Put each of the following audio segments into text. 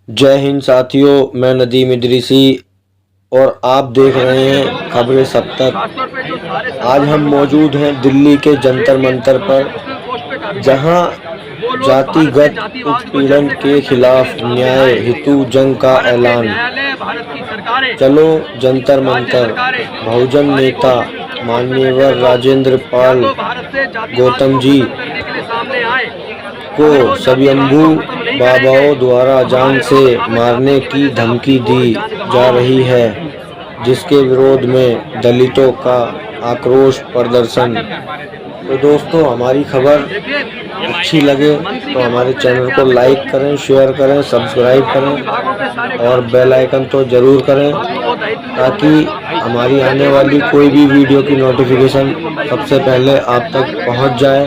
जय हिंद साथियों, मैं नदीम इदरीसी और आप देख रहे हैं खबरें सब तक। आज हम मौजूद हैं दिल्ली के जंतर मंतर पर, जहां जातिगत उत्पीड़न के खिलाफ न्याय हेतु जंग का ऐलान। चलो जंतर मंतर। बहुजन नेता मान्यवर राजेंद्र पाल गौतम जी को स्वयंभू बाबाओं द्वारा जान से मारने की धमकी दी जा रही है, जिसके विरोध में दलितों का आक्रोश प्रदर्शन। तो दोस्तों, हमारी खबर अच्छी लगे तो हमारे चैनल को लाइक करें, शेयर करें, सब्सक्राइब करें और बेल आइकन तो ज़रूर करें, ताकि हमारी आने वाली कोई भी वीडियो की नोटिफिकेशन सबसे पहले आप तक पहुंच जाए।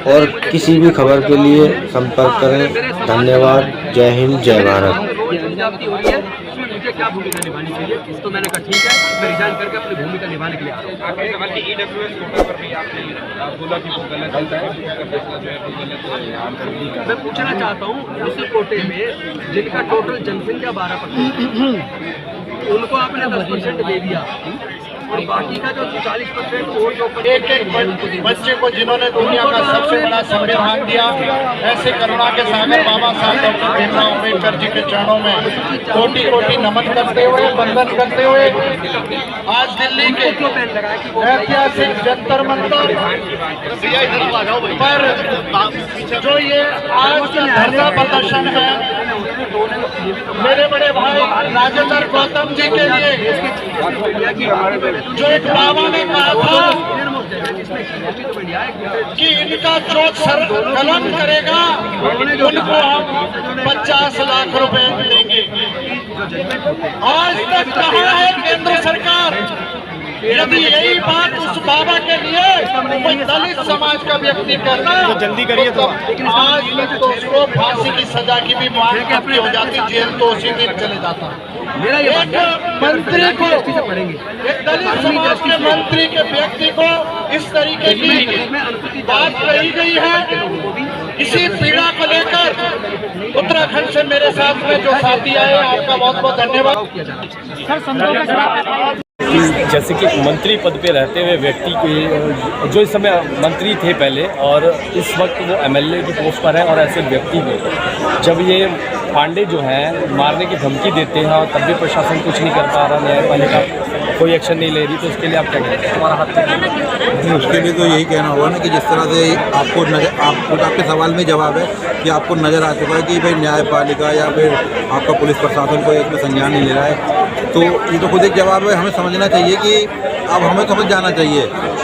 और किसी भी खबर के लिए संपर्क करें। धन्यवाद। जय हिंद, जय भारत। मुझे क्या भूमिका निभानी चाहिए, तो मैंने कहा ठीक है, मैं रिजाइन करके अपनी भूमिका निभाने के लिए आ रहा हूं। ईडब्ल्यूएस कोटा पर भी आपने बोला कि वो गलत है, मैं पूछना चाहता हूं, उस कोटे में जिनका टोटल जनसंख्या 12% उनको आपने 10% दे दिया और बाकी का जो 40% और जो एक बच्चे को जिन्होंने दुनिया का सबसे बड़ा संविधान दिया, ऐसे करुणा के सागर बाबा साहब डॉक्टर भीमराव अम्बेडकर जी के चरणों में कोटि कोटि नमन करते हुए, वंदन करते हुए आज दिल्ली के ऐतिहासिक जंतर मंतर पर जो ये आज का धरना प्रदर्शन है, मेरे बड़े भाई राजेंद्र गौतम जी के लिए, जो एक बाबा ने कहा था कि इनका जो कलम करेगा उनको हम 50 लाख रुपए देंगे। आज तक कहा है केंद्र सरकार, यदि यही बात उस बाबा के लिए कोई दलित समाज का व्यक्ति करना तो जल्दी करिए, तो आज तक तो उसको फांसी की सजा की भी मांग अपनी हो जाती, जेल तो उसी दिन चले जाता। एक मंत्री को, एक दलित समाज के मंत्री के व्यक्ति को इस तरीके की बात कही गई है। इसी पीड़ा को लेकर उत्तराखंड से मेरे साथ में जो साथी आए, आपका बहुत बहुत धन्यवाद। जैसे कि मंत्री पद पे रहते हुए व्यक्ति के जो इस समय मंत्री थे पहले और इस वक्त वो एमएलए की पोस्ट पर है, और ऐसे व्यक्ति को जब ये पांडे जो हैं मारने की धमकी देते हैं और तब भी प्रशासन कुछ नहीं कर पा रहा, न्यायपालिका कोई एक्शन नहीं ले रही, तो उसके लिए आप क्या कहते हैं? हमारा हाथ नहीं, उसके लिए तो यही कहना होगा ना कि जिस तरह से आपको आपके सवाल में जवाब है कि आपको नज़र आ चुका है कि भाई न्यायपालिका या फिर आपका पुलिस प्रशासन को इसमें संज्ञान नहीं ले रहा है, तो ये तो खुद एक जवाब है। हमें समझना चाहिए कि अब हमें समझ जाना चाहिए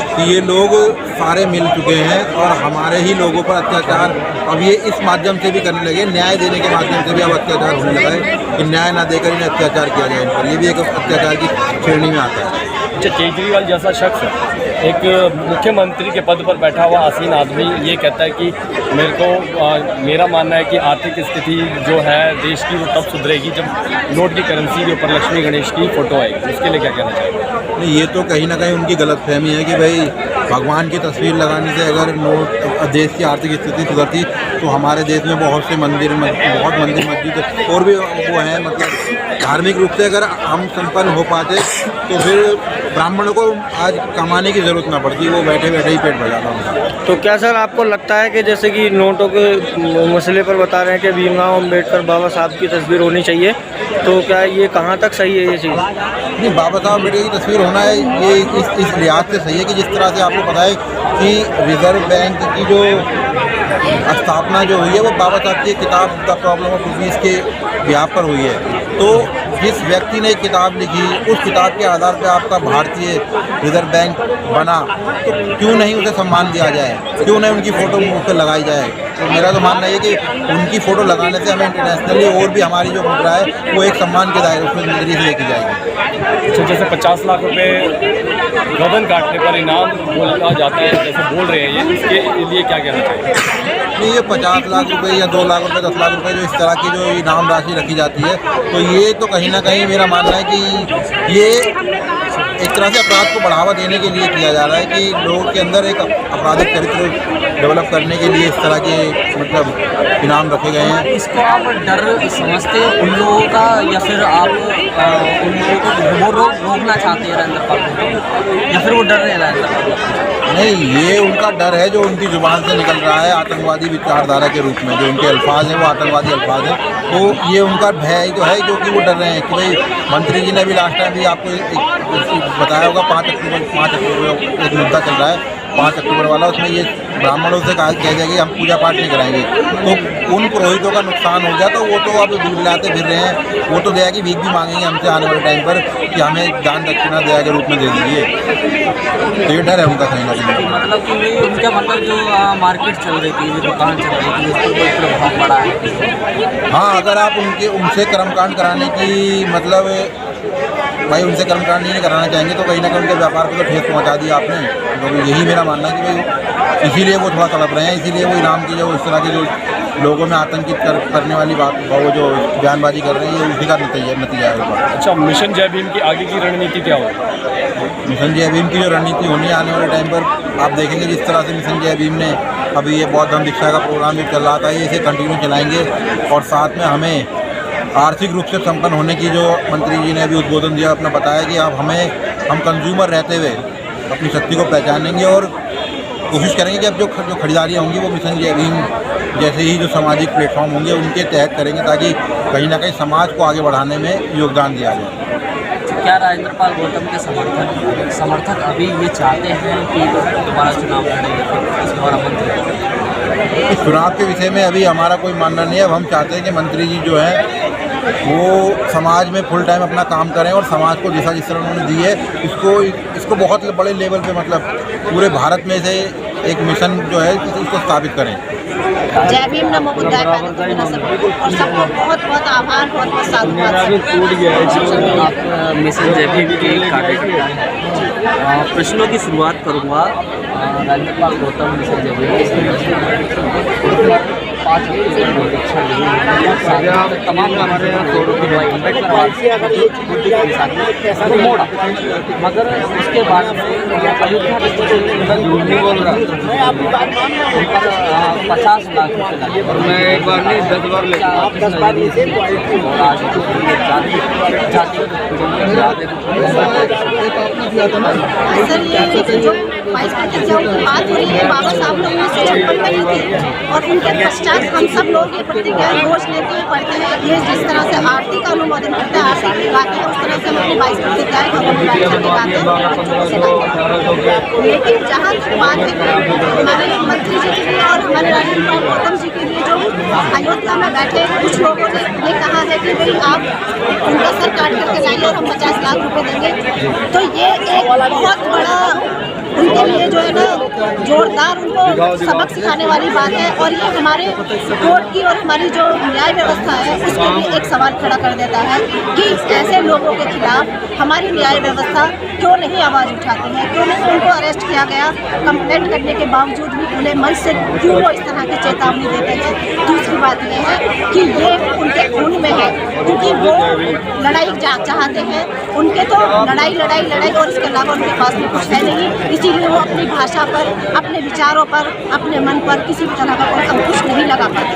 कि ये लोग सारे मिल चुके हैं और हमारे ही लोगों पर अत्याचार अब ये इस माध्यम से भी करने लगे, न्याय देने के माध्यम से भी अब अत्याचार होने लगा है कि न्याय ना देकर इन्हें अत्याचार किया जाए इन पर। ये भी एक अत्याचार की श्रेणी में आता है। अच्छा, केजरीवाल जैसा शख्स एक मुख्यमंत्री के पद पर बैठा हुआ आसीन आदमी ये कहता है कि मेरा मानना है कि आर्थिक स्थिति जो है देश की वो तब सुधरेगी जब नोट की करेंसी के ऊपर लक्ष्मी गणेश की फ़ोटो आएगी। उसके लिए क्या कहना चाहिए? नहीं, ये तो कहीं ना कहीं उनकी गलतफहमी है कि भाई भगवान की तस्वीर लगाने से अगर देश की आर्थिक स्थिति सुधरती तो हमारे देश में बहुत से मंदिर मस्जिद और भी वो हैं, मतलब धार्मिक रूप से अगर हम संपन्न हो पाते तो फिर ब्राह्मणों को आज कमाने की ज़रूरत ना पड़ती, वो बैठे बैठे ही पेट भर जाता उनका। तो क्या सर आपको लगता है कि जैसे कि नोटों के मसले पर बता रहे हैं कि भीमराव अम्बेडकर बाबा साहब की तस्वीर होनी चाहिए, तो क्या ये कहाँ तक सही है ये चीज़? नहीं, बाबा साहब अम्बेडकर की तस्वीर होना है ये इस लिहाज से सही है कि जिस तरह से आपको पता है कि रिजर्व बैंक की जो स्थापना जो हुई है वो बाबा साहब की किताब द प्रॉब्लम ऑफ रुपीज़ के बिहाफ पर हुई है। तो जिस व्यक्ति ने किताब लिखी, उस किताब के आधार पर आपका भारतीय रिजर्व बैंक बना, तो क्यों नहीं उसे सम्मान दिया जाए, क्यों नहीं उनकी फ़ोटो मुँह पर लगाई जाए? तो मेरा तो मानना है कि उनकी फ़ोटो लगाने से हमें इंटरनेशनली और भी हमारी जो मुद्रा है वो एक सम्मान के दायरे उसमें नजरिए से लेके जाएगी। अच्छा, जैसे 50 लाख रुपए गर्दन काटने पर इनाम बोला जाता है, जैसे बोल रहे हैं, ये इसके लिए क्या कहना चाहिए? नहीं, ये 50 लाख रुपए या 2 लाख रुपए, 10 लाख रुपए जो इस तरह की जो इनाम राशि रखी जाती है, तो ये तो कहीं ना कहीं मेरा मानना है कि ये एक तरह से अपराध को बढ़ावा देने के लिए किया जा रहा है कि लोगों के अंदर एक आपराधिक चरित्र डेवलप करने के लिए इस तरह के मतलब इनाम रखे गए हैं। इसको आप डर समझते हैं उन लोगों का, या फिर आप उन लोगों को वो रोकना चाहते हैं नरेंद्र पाल, या फिर वो डर रहे नरेंद्र पाल? नहीं, ये उनका डर है जो उनकी ज़ुबान से निकल रहा है आतंकवादी विचारधारा के रूप में। जो उनके अल्फाज हैं वो आतंकवादी अल्फाज हैं, तो ये उनका भय तो है जो कि वो डर रहे हैं कि भाई मंत्री जी ने भी लास्ट टाइम भी आपको एक बताया होगा 5 अक्टूबर एक मुद्दा चल रहा है 5 अक्टूबर वाला, उसमें ये ब्राह्मणों से कहा दिया कि हम पूजा पाठ नहीं कराएंगे। तो उन पुरोहितों का नुकसान हो गया, तो वो तो अब दूध लाते फिर रहे हैं। वो तो दया की भीख भी मांगेंगे हमसे आने वाले टाइम पर कि हमें दान दक्षिणा दया के रूप में दे दीजिए। तो ये डर है उनका कहीं ना कहीं। मतलब कि उनका मतलब जो मार्केट चल रही थी, जो दुकान चल रही थी, उसके ऊपर बहुत बड़ा है। हाँ, अगर आप उनसे कर्मकांड कराने की मतलब भाई उनसे कर्मकांड नहीं कराना चाहेंगे तो कहीं ना कहीं उनके व्यापार को तो ठेस पहुंचा दी आपने। तो यही मेरा मानना है कि भाई इसीलिए वो थोड़ा तड़प रहे हैं, इसीलिए वो इनाम की जो इस तरह की जो लोगों में आतंकित करने वाली बात वो जो बयानबाजी कर रहे हैं, ये उसी का नतीजा है। अच्छा, मिशन जय भीम की आगे की रणनीति क्या होगी? मिशन जय भीम की जो रणनीति होनी है आने वाले टाइम पर आप देखेंगे जिस तरह से मिशन जय भीम ने अभी ये बौद्ध धर्म दीक्षा का प्रोग्राम जो चल रहा था, ये इसे कंटिन्यू चलाएंगे। और साथ में हमें आर्थिक रूप से संपन्न होने की जो मंत्री जी ने अभी उद्बोधन दिया, अपना बताया कि अब हम कंज्यूमर रहते हुए अपनी शक्ति को पहचानेंगे और कोशिश करेंगे कि अब जो खरीदारियाँ होंगी वो मिशन जय भीम जैसे ही जो सामाजिक प्लेटफॉर्म होंगे उनके तहत करेंगे, ताकि कहीं ना कहीं समाज को आगे बढ़ाने में योगदान दिया जाए। क्या राजेंद्र पाल गौतम के समर्थक अभी ये चाहते हैं कि दोबारा चुनाव लड़े, दोबारा मंत्री? चुनाव के विषय में अभी हमारा कोई मानना नहीं है। अब हम चाहते हैं कि मंत्री जी जो है वो समाज में फुल टाइम अपना काम करें और समाज को जैसा जिस तरह उन्होंने दी है इसको बहुत बड़े लेवल पे मतलब पूरे भारत में से एक मिशन जो है इसको स्थापित करें। जय भीम नमो बुद्धाय और सबको बहुत बहुत आभार, बहुत बहुत साधुवाद। आप मिशन जय भीम के कार्यकर्ता हैं। प्रश्नों की शुरुआत करूँगा। राजेंद्र पाल गौतम मिशन जय भीम 5 तमाम हमारे मोड़ा, मगर उसके बाद अयोध्या 50 लाख रुपये लगे। मैं एक बार नहीं 10 बार लेता सर, ये जो 22% की बात हो रही है, बाबा साहब ने 1956 में ली थी और उनके पश्चात हम सब लोग ये प्रतिज्ञा रोज लेते हुए पढ़ते हैं। ये जिस तरह से आरती का अनुमोदन करते हैं, आरती की गाते हैं, उस तरह से हम अपनी 22 प्रतिज्ञाएं गाते हैं। लेकिन जहाँ तक बात है हमारे मंत्री जी के लिए और हमारे राजेंद्र पाल गौतम जी के लिए, जो अयोध्या में बैठे कुछ लोगों ने ये कहा है कि भाई आप उनका सर काट करके लाइए और हम 50 लाख रुपए देंगे, तो ये एक बहुत बड़ा उनके लिए जो है ना जोरदार उनको सबक सिखाने वाली बात है। और ये हमारे कोर्ट की और हमारी जो न्याय व्यवस्था है उसके लिए एक सवाल खड़ा कर देता है कि ऐसे लोगों के खिलाफ हमारी न्याय व्यवस्था क्यों नहीं आवाज़ उठाती है, क्यों नहीं उनको अरेस्ट किया गया, कंप्लेंट करने के बावजूद भी खुले मन से क्यों वो इस तरह की चेतावनी देते हैं। दूसरी बात यह है कि ये उनके खून में है, क्योंकि वो लड़ाई चाहते हैं। उनके तो लड़ाई और इसके अलावा उनके पास में कुछ है नहीं, इसीलिए वो अपनी भाषा पर, अपने विचारों पर, अपने मन पर किसी भी तरह का कोई अंकुश नहीं लगा पाते।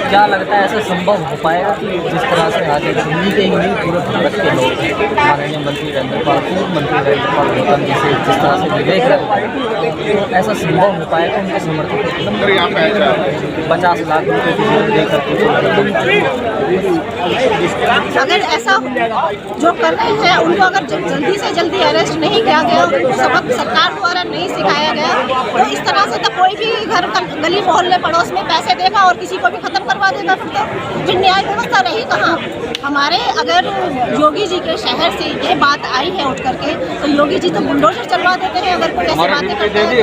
क्या लगता है ऐसा संभव हो पाएगा कि जिस तरह से आज दिल्ली के ही नहीं पूरे भारत के लोग माननीय मंत्री राजेंद्र पाल, पूर्व मंत्री राजेंद्र पाल गौतम जी से जिस तरह से विवेक रखते हैं, तो ऐसा संभव हो पाएगा उनके समर्थकों को 50 लाख रुपये देकर अगर ऐसा जो कर रहे हैं उनको अगर जल्दी से जल्दी अरेस्ट नहीं किया गया, उनको सबक सरकार द्वारा नहीं सिखाया गया, तो इस तरह से तो कोई भी घर गली मोहल्ले पड़ोस में पैसे देगा और किसी को भी खत्म करवा देगा। फिर न्याय व्यवस्था रही कहाँ? हमारे अगर योगी जी के शहर से ये बात आई है उठ करके, तो योगी जी तो बुलडोजर चलवा देते हैं। अगर कोई ऐसी बातें करते हैं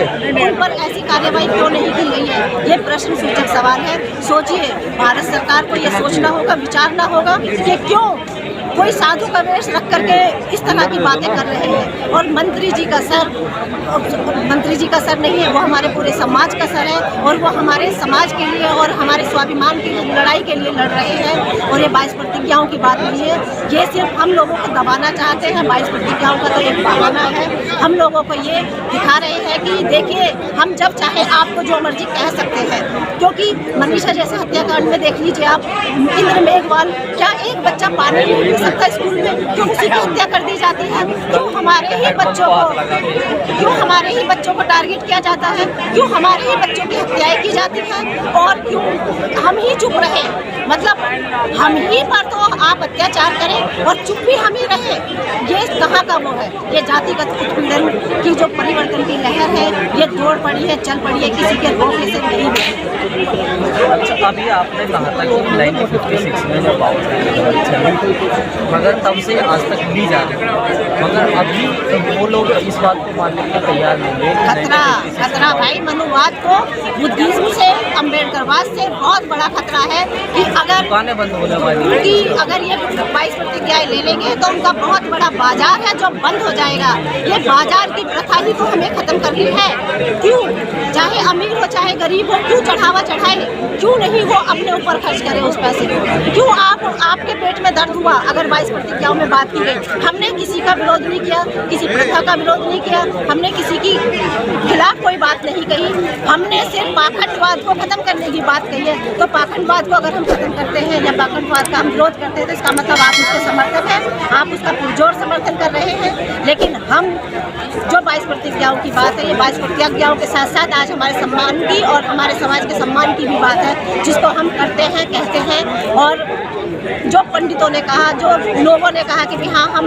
उन पर ऐसी कार्रवाई क्यों नहीं की गई है? ये प्रश्न सूचक सवाल है। सोचिए, भारत सरकार को ये सोचना होगा, विचारना होगा कि क्यों कोई साधु का वेश रख करके इस तरह की बातें कर रहे हैं। और मंत्री जी का सर नहीं है, वो हमारे पूरे समाज का सर है और वो हमारे समाज के लिए और हमारे स्वाभिमान की लड़ाई के लिए लड़ रहे हैं। और ये 22 प्रतिज्ञाओं की बात नहीं है, ये सिर्फ हम लोगों को दबाना चाहते हैं। 22 प्रतिज्ञाओं का तो एक बहाना है। हम लोगों को ये दिखा रहे हैं कि देखिए, हम जब चाहे आपको जो मर्जी कह सकते हैं, क्योंकि मनीषा जैसे हत्याकांड में देख लीजिए आप, इंद्र मेघवाल, क्या एक बच्चा पानी नहीं पी सकता स्कूल में? क्यों उसी की हत्या कर दी जाती है? क्यों हमारे ही बच्चों को टारगेट किया जाता है? क्यों हमारे ही बच्चों की हत्याएं की जाती हैं? और क्यों हम ही चुप रहे? मतलब हम ही पर तो आप अत्याचार करें और चुप भी हम ही रहे। ये कहाँ का वो है? ये जातिगत उत्पीड़न की जो परिवर्तन की लहर है, ये दौड़ पड़ी है, चल पड़ी है, किसी के रोकने से नहीं है। अच्छा, अभी आपने कहा था कि 1956 में जब बाउल मगर तब से आज तक भी जा रहे हैं, मगर अभी वो लोग इस बात को मानने के लिए तैयार नहीं है। खतरा भाई, मनुवाद को बुद्धिज्म से, अम्बेडकरवाद से बहुत बड़ा खतरा है कि अगर दुकानें बंद होने वाली क्योंकि अगर ये 22 प्रतिज्ञाएं ले लेंगे तो उनका बहुत बड़ा बाजार है जो बंद हो जाएगा। ये बाजार की प्रथा ही तो हमें खत्म करनी है। क्यों, चाहे अमीर हो चाहे गरीब हो, क्यों चढ़ावा चढ़ाए? क्यों नहीं वो अपने ऊपर खर्च करे उस पैसे को? क्यों आपके पेट में दर्द हुआ अगर 22 प्रतिज्ञाओं में बात की गई? हमने किसी का विरोध नहीं किया, किसी प्रथा का विरोध नहीं किया, हमने किसी की खिलाफ कोई बात नहीं कही। हमने सिर्फ पाखंडवाद को खत्म करने की बात कही है। तो पाखंडवाद को अगर हम खत्म करते हैं या पाखंडवाद का हम विरोध करते हैं तो इसका मतलब आप उसके समर्थक हैं, आप उसका पुरजोर समर्थन कर रहे हैं। लेकिन हम जो 22 प्रतिज्ञाओं की बात है, ये 22 प्रतिज्ञाओं के साथ साथ आज हमारे सम्मान की और हमारे समाज के सम्मान की भी बात है, जिसको हम करते हैं, कहते हैं। और जो पंडितों ने कहा, जो लोगों ने कहा कि हाँ हम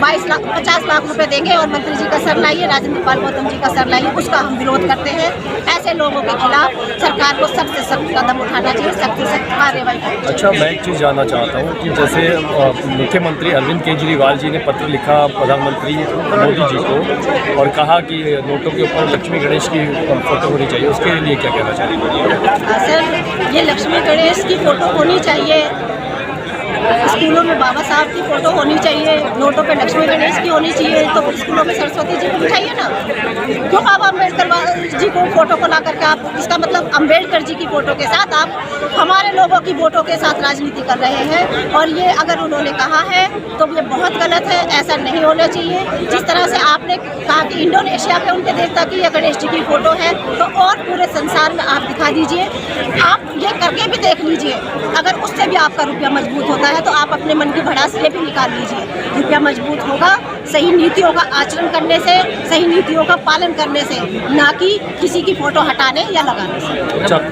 50 लाख रुपए देंगे और मंत्री जी का सर लाइए, राजेंद्र पाल गौतम जी का सर लाइए, उसका हम विरोध करते हैं। ऐसे लोगों के खिलाफ सरकार को सख्त से सख्त कदम उठाना चाहिए, सख्त से सख्त कार्रवाई करनी चाहिए। अच्छा, मैं एक चीज़ जानना चाहता हूँ कि जैसे मुख्यमंत्री अरविंद केजरीवाल जी ने पत्र लिखा प्रधानमंत्री मोदी जी को और कहा कि नोटों के ऊपर लक्ष्मी गणेश की फोटो होनी चाहिए, उसके लिए क्या कहना चाहिए? सर, ये लक्ष्मी गणेश की फोटो होनी चाहिए, स्कूलों में बाबा साहब की फोटो होनी चाहिए, नोटों पे लक्ष्मी गणेश की होनी चाहिए, तो स्कूलों में सरस्वती जी को बिठाइए ना। क्यों बाबा अम्बेडकर जी को फोटो को ला करके आप, इसका मतलब अम्बेडकर जी की फोटो के साथ आप हमारे लोगों की वोटों के साथ राजनीति कर रहे हैं। और ये अगर उन्होंने कहा है तो ये बहुत गलत है, ऐसा नहीं होना चाहिए। जिस तरह से आपने कहा कि इंडोनेशिया पे उनके देवता की या गणेश जी की फोटो है, तो और पूरे संसार में आप दिखा दीजिए, आप ये करके भी देख लीजिए। अगर उससे भी आपका रुपया मजबूत होता है तो आप अपने मन की भड़ास ये भी निकाल लीजिए। रुपया मजबूत होगा सही नीतियों का आचरण करने से, सही नीतियों का पालन करने से, ना कि किसी की फोटो हटाने या लगाने से।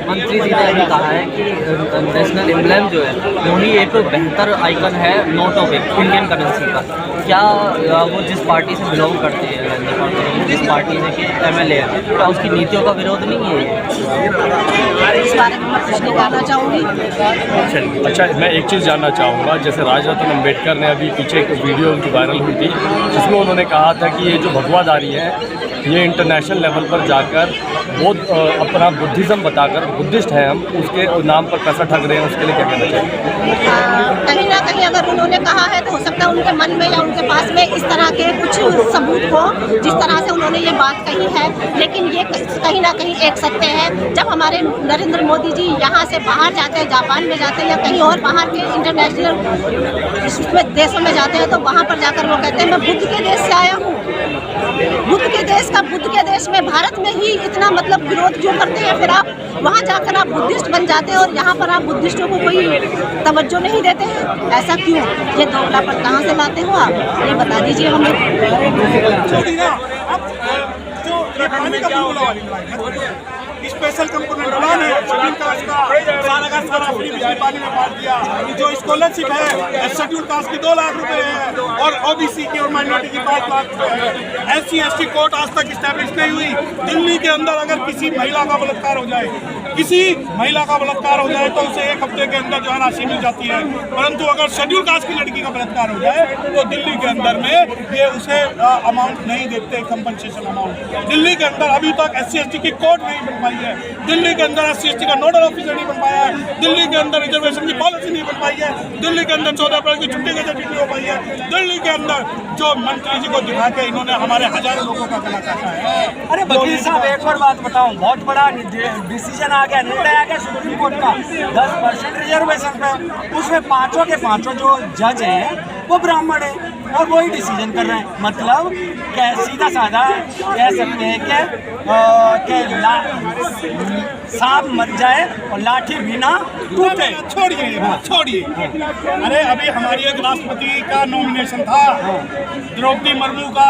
मंत्री जी ने भी कहा है कि नेशनल एम्ब्लेम जो है वही एक बेहतर आइकन है नोटों पे इंडियन करेंसी का। क्या वो जिस पार्टी से बिलोंग करती है, जिस पार्टी से कि MLA है, क्या उसकी नीतियों का विरोध नहीं है? इस बारे में मैं कुछ नहीं कहना चाहूँगी। अच्छा, मैं एक चीज़ जानना चाहूँगा, जैसे राजरत्न अम्बेडकर ने अभी पीछे एक वीडियो उनकी वायरल हुई थी जिसमें उन्होंने कहा था कि ये जो भगवादारी है ये इंटरनेशनल लेवल पर जाकर बहुत अपना बुद्धिज़्म बताकर बुद्धिस्ट हैं हम, उसके नाम पर पैसा ठग रहे हैं, उसके लिए क्या कहना चाहिए? कहीं ना कहीं अगर उन्होंने कहा है तो हो सकता है उनके मन में या उनके पास में इस तरह के कुछ सबूत हो जिस तरह से उन्होंने ये बात कही है। लेकिन ये कहीं ना कहीं एक सत्य है, जब हमारे नरेंद्र मोदी जी यहाँ से बाहर जाते हैं, जापान में जाते हैं या कहीं और बाहर के इंटरनेशनल देशों में जाते हैं, तो वहाँ पर जाकर वो कहते हैं मैं बुद्ध के देश से आया हूँ। बुद्ध के देश में, भारत में ही इतना मतलब विरोध क्यों करते हैं? फिर आप वहाँ जाकर आप बुद्धिस्ट बन जाते हैं और यहाँ पर आप बुद्धिस्टों को कोई तवज्जो नहीं देते हैं, ऐसा क्यों? ये दोगलापन कहाँ से लाते हो आप, ये बता दीजिए हमें। स्पेशल कंपोनेंट प्लान है, शेड्यूल कास्ट का सारा फ्री बिजली पानी में बांट दिया। जो स्कॉलरशिप है शेड्यूल कास्ट की 2 लाख रुपए है और OBC की और माइनॉरिटी की 5 लाख रुपए है। SC ST कोर्ट आज तक स्टैब्लिश नहीं हुई। दिल्ली के अंदर अगर किसी महिला का बलात्कार हो जाए किसी महिला का बलात्कार हो जाए तो उसे 1 हफ्ते के अंदर जो है राशि मिल जाती है, परंतु अगर शेड्यूल कास्ट की लड़की का बलात्कार हो जाए तो दिल्ली के अंदर में ये उसे अमाउंट नहीं देते, कंपनसेशन अमाउंट। दिल्ली के अंदर अभी तक SC/ST की कोर्ट नहीं बन पाई है, दिल्ली के अंदर SC/ST का नोडल ऑफिसर नहीं बन पाया है, दिल्ली के अंदर रिजर्वेशन की पॉलिसी नहीं बन पाई है, दिल्ली के अंदर 14 अप्रैल की छुट्टी गजट नहीं हो पाई है, दिल्ली के अंदर जो मंत्री जी को दिखा के इन्होंने हमारे हजारों लोगों का गला काटा है। अरे वकील साहब एक और बात बताऊं, बहुत बड़ा डिसीजन आ गया, निर्णय आ गया सुप्रीम कोर्ट का 10% रिजर्वेशन पे। उसमें पांचों के पांचों जो जज हैं वो ब्राह्मण हैं और वही डिसीजन कर रहे हैं। मतलब क्या सीधा साधा कह सकते हैं कि सांप मर जाए और लाठी बिना टूटे। छोड़िए। अरे अभी हमारी एक राष्ट्रपति का नॉमिनेशन था, द्रौपदी मुर्मू का,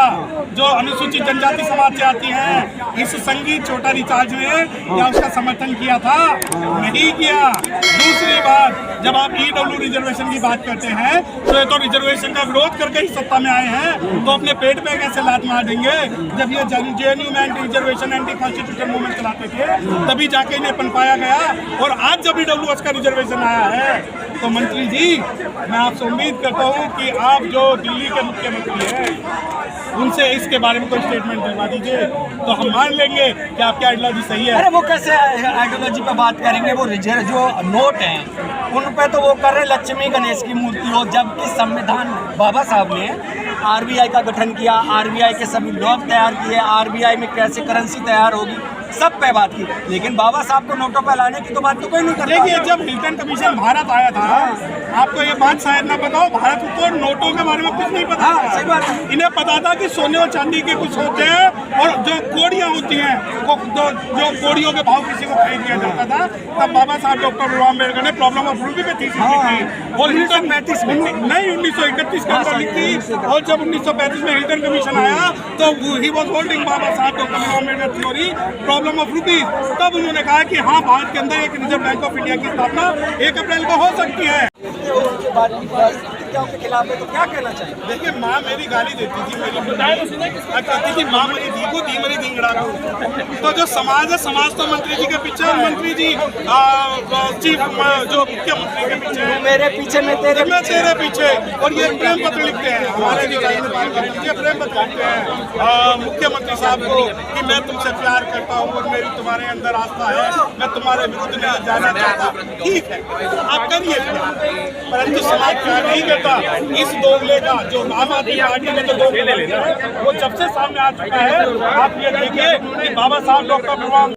जो अनुसूचित जनजाति समाज से आती हैं। इस संगीत छोटा रिचार्ज ने क्या उसका समर्थन किया था? नहीं किया। दूसरी बात, जब आप EW रिजर्वेशन की बात करते हैं तो ये तो रिजर्वेशन का विरोध करके ही सत्ता में आए हैं, तो अपने पेट पे कैसे लात मार देंगे? जब ये JNU में anti reservation anti constitution movement चलाते थे तभी जाके इन्हें पनपाया गया, और आज जब EWS का रिजर्वेशन आया है तो मंत्री जी मैं आपसे उम्मीद करता हूँ कि आप जो दिल्ली के मुख्यमंत्री हैं उनसे इसके बारे में कोई स्टेटमेंट दिलवा दीजिए, तो हम मान लेंगे कि आपकी आइडियोलॉजी सही है। अरे वो कैसे आइडियोलॉजी पे बात करेंगे? वो जो नोट हैं उन पे तो वो कर रहे लक्ष्मी गणेश की मूर्ति हो, जबकि संविधान बाबा साहब ने RBI का गठन किया, RBI के सभी लॉ तैयार किए, RBI में कैसे करेंसी तैयार होगी, सब पे बात की, लेकिन बाबा साहब को नोटों पर लाने की तो बात तो कोई नहीं करता। देखिए जब हिल्टन कमीशन भारत आया था, आपको ये बात शायद ना पता हो, भारत को नोटों के बारे में कुछ नहीं पता। सही बात है। इन्हें पता था कि सोने और चांदी के कुछ होते हैं, और जो कोड़ियाँ होती हैं जो कोड़ियों के भाव किसी को खरीद दिया जाता था, तब बाबा साहब डॉक्टर भीमराव अम्बेडकर ने प्रॉब्लम ऑफ रूपी पे थी और 1935 में नहीं 1931 के अंदर लिखी, और जब 1935 में हिल्टन कमीशन आया तो ही वॉज होल्डिंग बाबा साहब doctor Bhimrao Ambedkar theory problem of rupees. तब उन्होंने कहा कि हाँ भारत के अंदर एक रिजर्व बैंक ऑफ इंडिया की स्थापना 1 अप्रैल को हो सकती है। के खिलाफ है तो क्या कहना चाहिए? देखिए माँ मेरी गाली देती थी, कहती थी माँ मेरी धी को धी मेरी धिंगड़ा को। तो जो समाज है, समाज तो मंत्री जी के पीछे, और मंत्री जी चीफ जो मुख्यमंत्री के पीछे, मेरे पीछे मैं तेरे पीछे। और ये प्रेम पत्र लिखते हैं, हमारे भी प्रेम पत्र लिखते हैं मुख्यमंत्री साहब को कि मैं तुमसे प्यार करता हूँ और मेरी तुम्हारे अंदर आस्था है, मैं तुम्हारे विरुद्ध नहीं जाना चाहता। ठीक है आप करिए, परंतु समाज प्यार नहीं करता। इस दोगले का जो आम आदमी पार्टी में जो दोगले वो जब से सामने आ चुका है, आप ये देखिए कि बाबा साहब डॉक्टर भीमराव